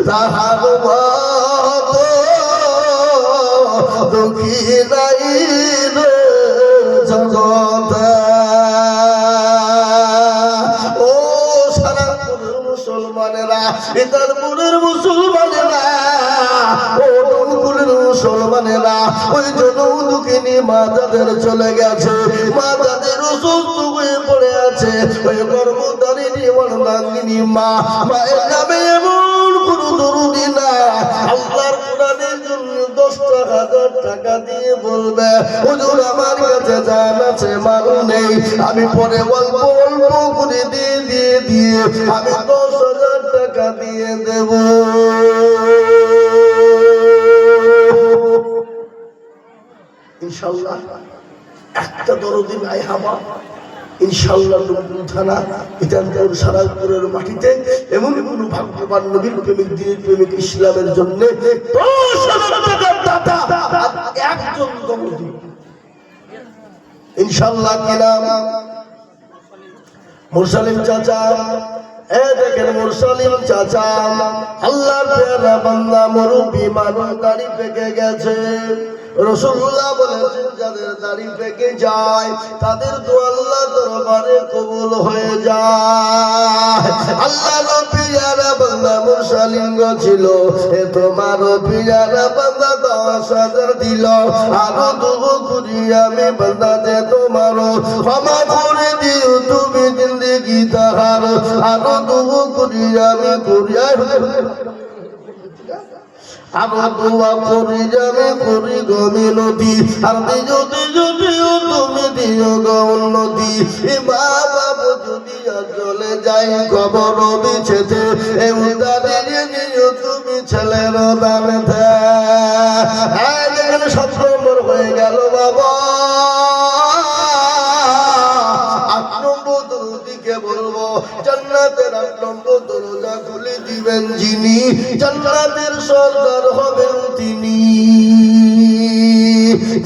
তাহার মতো দুঃখী নাই রে জগতে। ও সারাপুরের মুসলমানেরা, ইতারপুরের মুসলমানেরা, ও ডোমকুলের মুসলমানেরা, ওই জনদুঃখিনী মা যাদের চলে গেছে, মা যাদের অসুস্থ হয়ে পড়ে আছে, ওই গর্ভধারিণী মর্দাঙ্গিনী মা, মায়ের নামে এমন কোন দরুদি না আল্লাহর কোরআনের জন্য 10,000 টাকা দিয়ে বলবে হুজুর আমার কাছে জান আছে মাল নেই, আমি পরে অল্প অল্প করে দিয়ে আমি 10,000 টাকা দিয়ে দেব। ইনশাআল্লাহ একটা দরদি নাই হাবা, ইনশাআল্লাহ নবী থানা ইতানপুর সারাপুরের মাটিতে এমন এমন ভাগ্যবান নবীর প্রেমিক দিনের প্রেমিক ইসলামের জন্য 10,000 টাকার দাতা একজন দরদি ইনশাআল্লাহ। কি নাম? মুরসালিম চাচা। এ দেখেন মুরসালিম চাচা আল্লাহর প্যারা বান্দা মুরব্বি মানুষ, দাড়ি পেকে গেছে। রাসূলুল্লাহ বলেছেন যাদের দাড়ি পেকে যায় তাদের দোয়া আল্লাহর দরবারে কবুল হয়ে যায়। আল্লাহর প্যারা বান্দা মুরসালিম ছিল, এ তোমার প্যারা বান্দা 10,000 দিল, আরো দুগো করি আমি বান্দাতে তোমার ক্ষমা করে দিও তুমি জিন্দেগি তাহার, আরো দুগো করি আমি করিয়া আমার দোয়া করি যাবে করি গমি নদী, আর যদি যদিও তুমি দিও গৌন্নদী, মা বাবু যদি চলে যাই খবর বিছেতে এ উদারে নিও তুমি ছেলের দানেতে। এখানে 7 নম্বর হয়ে গেল বাবা। 8 নম্বর দরদিকে বলবো জান্নাতের 8 নম্বর দরজা খুলে দিবেন যিনি, জান্নাতের সর্দার হবেন তিনি।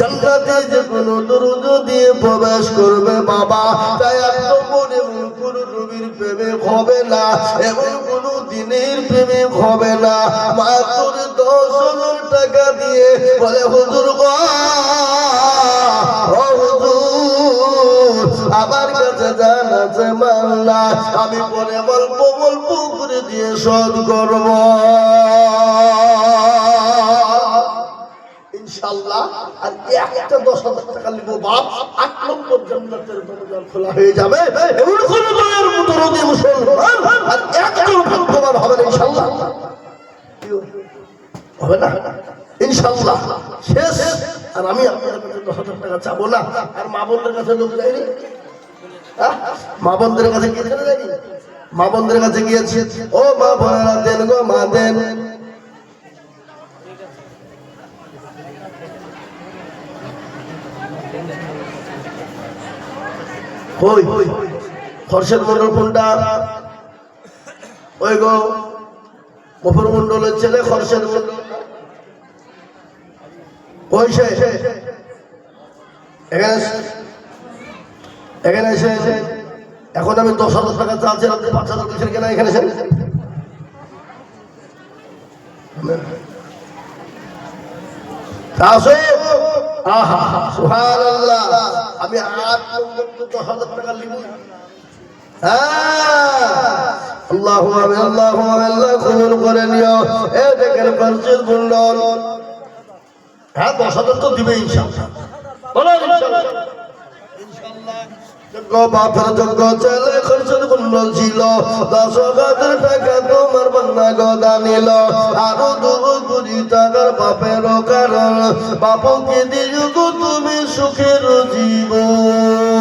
জান্নাতে যে কোনো দরজা দিয়ে প্রবেশ করবে বাবা, তাই 8 নম্বর এমন কোন নবীর প্রেমে হবে না, এমন কোন দিনের প্রেমে হবে না। মাত্র 10,000 টাকা দিয়ে বলে হুজুর গো, ও হুজুর আমার কাছে জান আছে মাল্লা, আমি পরে অল্প অল্প করে দিয়ে শোধ করব ইনশাআল্লাহ। আর একটা 10,000 টাকা নিব বাপ, 8 নম্বর জান্নাতের দরজা খোলা হয়ে যাবে। এমন কোন দয়ার মুতরদি মুসলমান আর একজন ভাগ্যবান হবে না ইনশাআল্লাহ। হবে না ইনশাআল্লাহ। শেষ। আর আমি আপনাদের কাছে 10,000 টাকা চাবো না। আর মা বোনদের কাছে লোক যায়নি, মা বোনদের কাছে গিয়েছে না যায়নি? মা বোনদের কাছে গিয়েছে, ও মা বোনেরা দেন গো মা দেন। কই খরশেদ মন্ডল কোনটা? ওই গো মফর মন্ডলের ছেলে খরশেদ মন্ডল। ওই সে এখানে এসে এখন আমি 10,000 টাকা চাচ্ছি, আপনি 5,000 দিচ্ছেন কেন? এখানে এসে আমি 8 নম্বর 10,000 টাকা নিব। আল্লাহু আমিন, আল্লাহু আমিন, আল্লাহ কবুল করে নিও। এ দেখেন খরশেদ মন্ডল, হ্যাঁ 10,000 তো দিবে ইনশাআল্লাহ। বলো ইনশাআল্লাহ। বাপের যোগ্য ছেলে খরশেদ মন্ডল ছিল, 10,000 টাকা তোমার বান্না গদা নিল, আরো 2 কোটি টাকার বাপের কারণ, বাপকে দিও গো তুমি সুখের জীবন।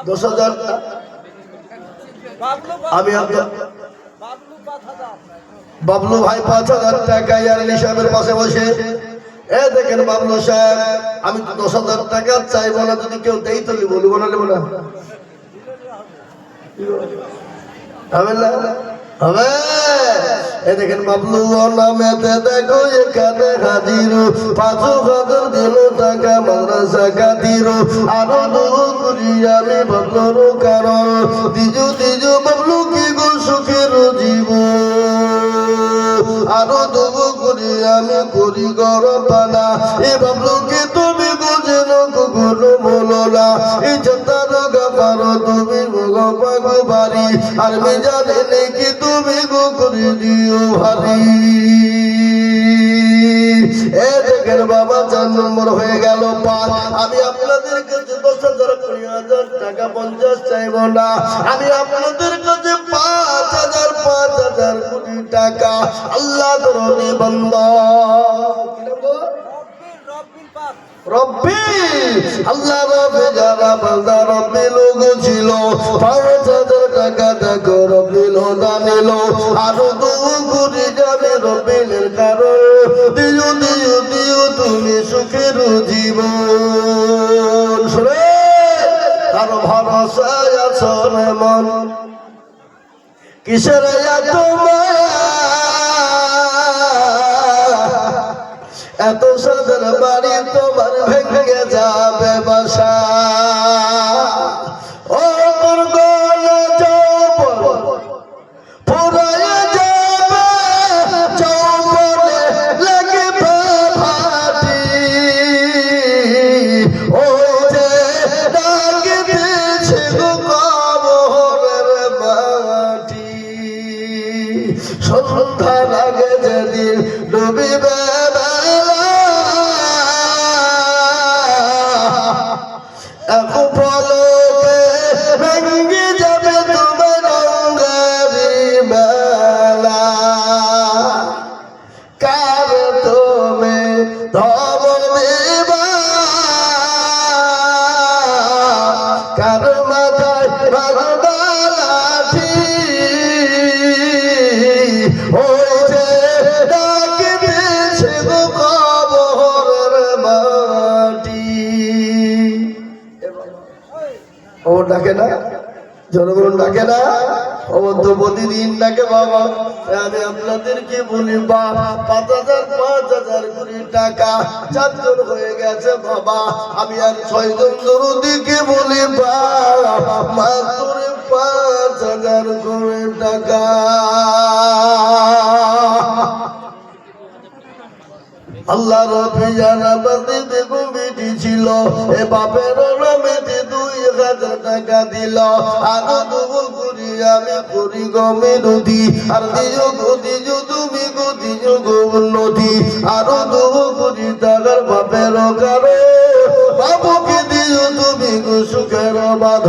10,000 আমি বাবলু ভাই 5,000 টাকা ইয়ার হিসাবের পাশে বসে। এ দেখেন বাবলু সাহেব, আমি 10,000 টাকা চাইবো না, যদি কেউ দেই তো বলবো না, নেবো না, হবে না? হবে। এ দেখেন বাবলু নামেতে দেখো এখানে হাজির, 5,000 দিল টাকা মাদ্রাসা খাতির, আরো 2 কোটি আমি বাবলুর কারণ, দিজু বাবলু কি গো সুখের আরো দেবো করি আমি করি গরবানা এ বাবলু কি তুমি বুঝে কখনো বলো না এই জন্তার গাপারো তুমি গো বাড়ি আর মেজানে নাকি তুমি গো করে দিও ভারী এ দেখেন বাবা 4 নম্বর হয়ে গেল 5 আমি আপনাদের কাছে 10,000 20,000 টাকা 50 চাইব না আমি আপনাদের কাছে 5,000 কোটি টাকা আল্লাহ দরনে বান্দা রব্বি আল্লাহ রব্বে যারা বান্দা রব্বে লোক ছিল 5,000 টাকা দেখো রব্বে লোদা নিল আরো 2 কোটি যাবে রব্বিনের কারণ দিও দিও দিও তুমি সুখের জীবন শুনে তার ভরসায় আছো মন কিসের তোমার এত সুন্দর বাড়ি তোমার ভেঙে যাবে বাসা ও তোর গলা যৌবন পুরাইয়া যাবে যৌবনে লাগবে ভাটি ওই যে ডাকি দিয়েছে গো কবরের মাটি সন্ধ্যা লাগে যেদিন ডুবিবে ভেঙে যাবে তোমার অঙ্গারি মেলা কার তুমি ধমক দিবা কার মাথায় ভাগবা লাঠি ওই যে ডাকি দিয়েছে গো কবরের মাটি ও ডাকে না জনগণ ডাকে না ও তো প্রতিদিন ডাকে বাবা আমি আপনাদেরকে বলি বাপ 5,000 কোটি টাকা 4 জন হয়ে গেছে বাবা আমি আর 6 জন দরুদিকে বলি বাপ মাত্র 5,000 কোটি টাকা আল্লাহ রবি জানা বাদে দেখো বেটি ছিল এ বাপের নামেতে 2,000 টাকা দিল আরো দেবো করি আমি করি গমে নদী আর দিও গো দিও তুমি গো দিও গো নদী আরো দেবো করি টাকার বাপের কারো বাবুকে দিও তুমি গো সুখের বাধ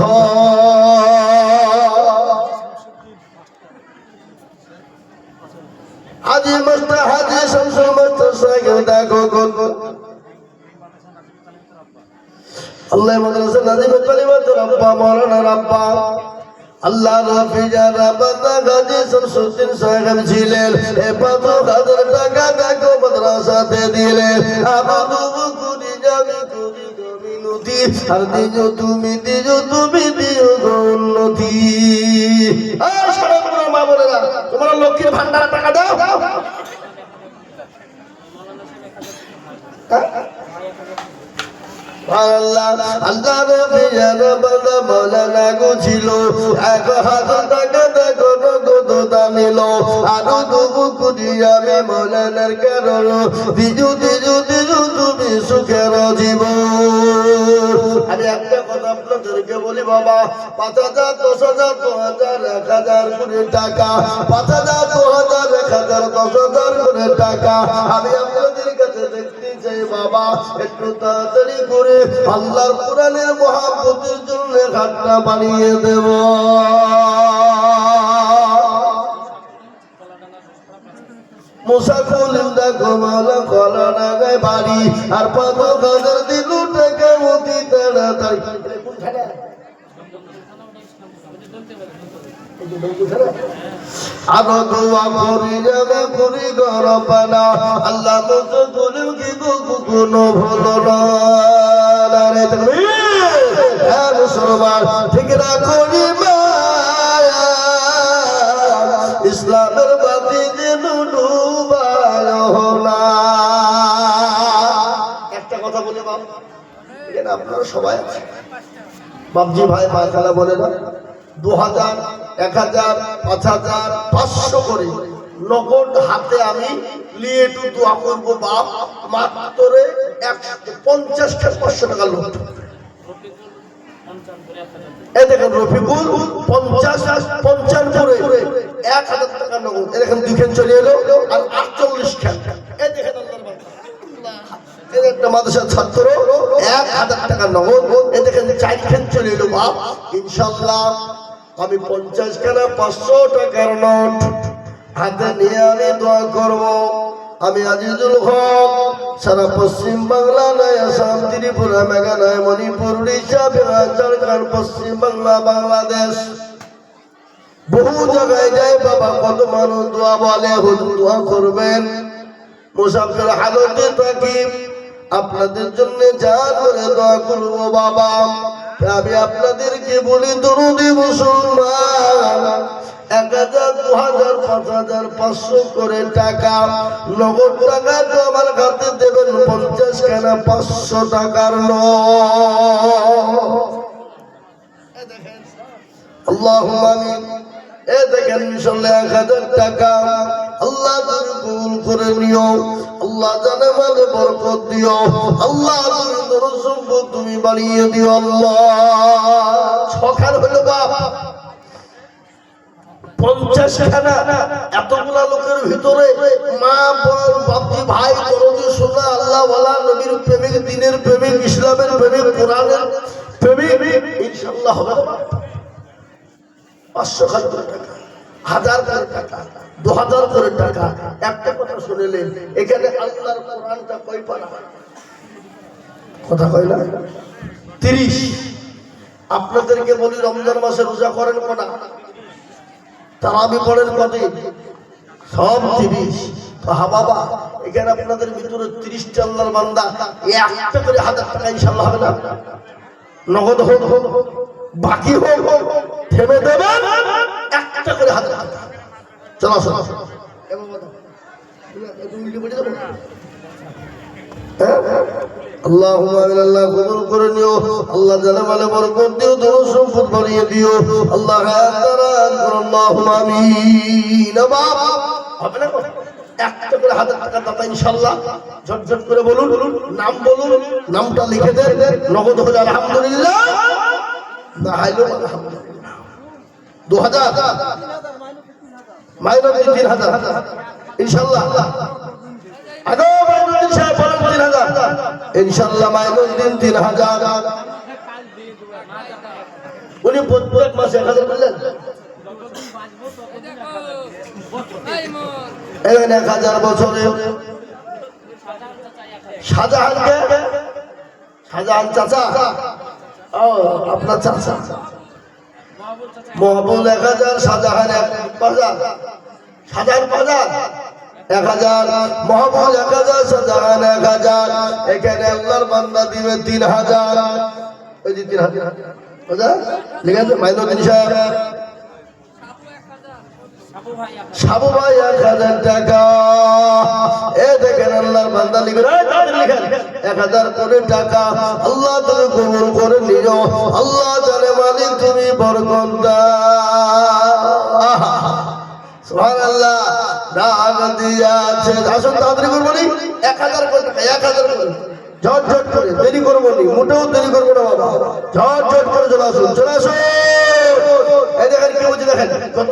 আজি মস্ত হাজি শামসুল মস্ত সাইকেল দেখো গো আল্লাহ মাদ্রাসা নাজিম কালিমাত রাব্বা মাওলানা রাব্বা আল্লাহ রাফিজা রাব্বা গাজী শামসুদ্দিন সাহেব ছিলেন এ 5,000 টাকা দেখো মাদ্রাসাতে দিলেন আবাদু কুনি যাবে কুনি গমিনুতি আর দিও তুমি দিও গো উন্নতি আ সরপুর মা বলেরা তোমরা লক্ষ্মীর ভান্ডার টাকা দাও আল্লাহ আল্লাহ রবিয়ার বান্দা মাওলানা গো ছিল 1,000 টাকা দেখো নগদ দানিল আরো দেবো কোটি আমি মাওলানার কারণ দিও তুমি সুখের জীবন আমি একটা কথা আপনাদেরকে বলি বাবা 5,000 10,000 2,000 1,000 কোটি টাকা 5,000 2,000 1,000 10,000 কোটি টাকা আমি আপনাদের কাছে দেখতে চাই বাবা একটু তাড়াতাড়ি করে আল্লাহর কোরআনের মহব্বতের জন্য ঘাটটা বানিয়ে দেব মুসা কলিন্দা গোমালা কলা নাগায় বাড়ি আর 5,000 দিল টাকা অতি তাড়াতাড়ি আরো দোয়া করি যাবে করি গরবানা আল্লাহ তো বলেও কি কোনো ভুলো না রে মুসলমান ঠিক না করি ইসলামের বাতি যেন ডুবায় না একটা কথা বলে বাপ এখানে আপনারা সবাই আছে বাবজি ভাই মা খালা বলে না 2,000 1,000 5,000 500 করে নগদ হাতে আমি নিয়ে একটু দোয়া করবো বাপ, মাত্র 50 500 টাকা লোক। এই দেখেন রফিকুল 50 করে 1000 টাকা নগদ। এই দেখেন 2 খান চলে এলো আর 48 খান। এই দেখেন আল্লাহর বান্দা, একটা মাদ্রাসার ছাত্র 1000 টাকা নগদ। এই দেখেন 4 খান চলে এলো বাপ। ইনশাআল্লাহ আমি 50 খানা 500 টাকার নোট হাতে নিয়ে আমি দোয়া করব। আমি আজিজুল হক সারা পশ্চিম বাংলা নয়, আসাম, ত্রিপুরা, মেঘালয়, মণিপুর, উড়িষ্যা, বিহার, ঝাড়খণ্ড, পশ্চিম বাংলা, বাংলাদেশ বহু জায়গায় যায় বাবা, কত মানুষ দোয়া বলে, হুজুর দোয়া করবেন। মুসাফির হালতে থাকি, আপনাদের জন্য যা করে দোয়া করবো বাবা। আমি আপনাদেরকে বলি দরুদি মুসলমান 1000, 2000, 5000, 500 করে টাকা নগদ টাকা তো আমার হাতে দেবেন 50 খানা 500 টাকার নোট। আল্লাহুম্মা আমিন। এ দেখেন ইনশাআল্লাহ 1000 টাকা আল্লাহ তুমি কবুল করে নিও। আল্লাহ জানে মালে বরকত দিও। আল্লাহ তুমি দরুদ সম্পদ তুমি বাড়িয়ে দিও। আল্লাহ ছখান হলো বাবা 50 খানা। এতগুলা লোকের ভিতরে মা, বোন, বাপজি, ভাই, দরদি, সোনা, আল্লাহ ওয়ালা, নবীর প্রেমিক, দ্বীনের প্রেমিক, ইসলামের প্রেমিক, কোরআনের প্রেমিক ইনশাআল্লাহ হবে 500 করে টাকা, 1000 করে টাকা, 2000 করে টাকা। একটা কথা শুনলেন, এখানে আল্লাহর কোরআনটা কয় পারা? কথা কয় না 30। আপনাদেরকে বলি রমজান মাসে রোজা করেন কটা? তারাবি পড়েন কতদিন? সব 30। হ্যাঁ বাবা, এখানে আপনাদের ভিতরে 30টা আল্লাহর বান্দা একটা করে 1000 টাকা ইনশাআল্লাহ হবে না? নগদ হোক বাকি হোক থেমে দেবেন, একটা করে 1000 টাকা। চলো চলো আল্লাহুম্মা আমিন। আল্লাহ কবুল করে নিও। আল্লাহ জানে মালে বরকত দিও, দরুদ সম্পদ বাড়িয়ে দিও। আল্লাহ হায়াত দারাজ করো। আল্লাহুম্মা আমিন। বাপ হবে না? একটা করে 1000 টাকা দাতা ইনশাআল্লাহ। ঝটঝট করে বলুন, নাম বলুন, নামটা লিখে দেন। নগদ হলে আলহামদুলিল্লাহ, না হাইলো আলহামদুলিল্লাহ। 2000 মাইনুদ্দিন 3000 ইনশাআল্লাহ। আগো মাইনুদ্দিন সাহেব বলেন 3000 ইনশাআল্লাহ। মাইনুদ্দিন 3000। উনি প্রত্যেক মাসে 1000 বললেন। এই 1000 বছরে শাহজাহানকে, শাহজাহান চাচা, ও আপনার চাচা মহবুল 1000, শাহজাহান 1000, শাহজাহান 1000, মহবুল 1000, শাহজাহান 1000। এখানে আল্লাহর বান্দা দিবে 3000। ওই যে 3000 লিখে আছে মাইনুদ্দিন সাহেব। সাবু ভাই 1000 টাকা। এ দেখেন আল্লাহর বান্দা লিখেন 1000 করে টাকা। আল্লাহ তুমি কবুল করে নিও। আল্লাহ জানে মালিক তুমি বরকত দাও। সুবহানাল্লাহ। দান দিয়াছে। আসুন তাড়াতাড়ি করবো নি 1000 করে টাকা, 1000 করে ঝটঝট করে, দেরি করবো নি, মোটেও দেরি করবো না বাবা। ঝটঝট করে চলে আসুন, চলে আসুন। এই দেখেন কি বলছি, দেখেন কত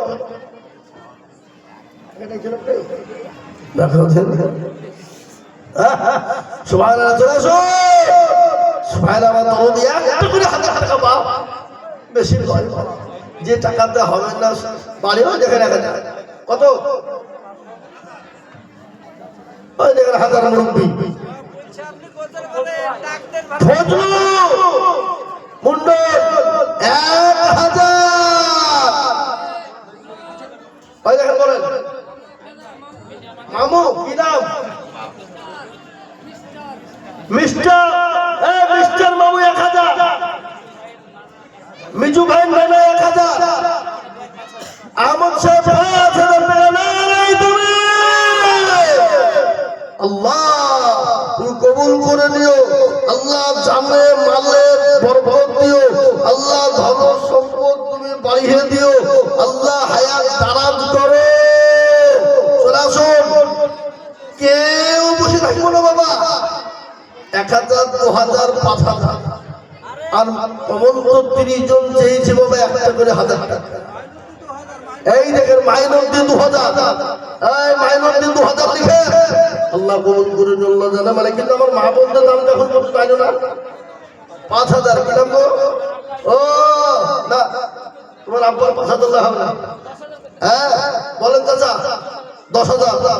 সুবহানাল্লাহ। চলে আসুন সুবহানাল্লাহ। একটা করে 1000 টাকা বাপ, বেশি নয়। যে টাকাতে হবে না বাড়িও দেখে রাখা যায়। কত? ওই দেখেন 1000 মুরব্বী ফজলু মন্ডল 1000। ওই দেখেন বলেন মামু কি নাম? মিস্টার মামু 1000। মিজু ভাই 1000। আহমদ সাহেব 5000 টাকা। নাই তুমি আল্লাহ তুমি কবুল করে নিও। আল্লাহ জানে মালে বরকত দিও। আল্লাহ ধন সম্পদ তুমি বাড়িয়ে দিও। আল্লাহ হায়াত দারাজ করো। 1000, 2000, 5000 আর কমন তো 30 জন চেয়েছে বাবা একটা করে 1000 টাকা। এই দেখেন মাইনর দিয়ে 2000, এই মাইনর দিয়ে 2000 লিখে আল্লাহ কবুল করুন আল্লাহ জানে মানে। কিন্তু আমার মা বোনদের নাম যখন বলতে জানো না 5000 কি নাম গো? ও না তোমার আব্বার 5000 হবে না? হ্যাঁ বলেন চাচা 10,000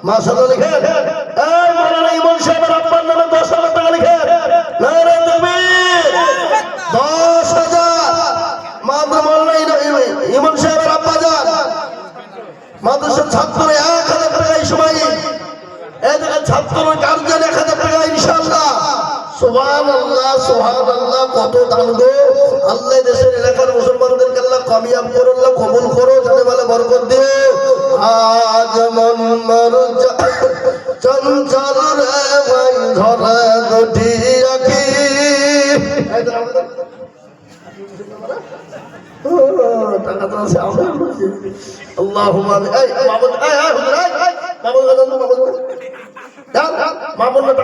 মাশাআল্লাহ লিখে। এই মাওলানা ইমাম সাহেবের আব্বার নামে 10,000 টাকা লিখে নারে তাকবীর 10,000 মাওলানা ইমাম সাহেবের আব্বা যান মাদ্রাসার ছাত্র 1000 টাকা এই সময় এই দেখেন ছাত্র গার্জিয়ান 1000 টাকা ইনশাআল্লাহ। সুবহানাল্লাহ সুবহানাল্লাহ কত দান গো আল্লাহ দেশের এলাকার মুসলমানদেরকে আল্লাহ কামিয়াব করো আল্লাহ কবুল করো জানে বলে বরকত দিও। আজ মন মর চঞ্চল রে ভাই ধরে দুটি আঁখি টাকা তো আছে আমরা আল্লাহুম্মা এই মামুন এই হুজুর এই মামুন টাকা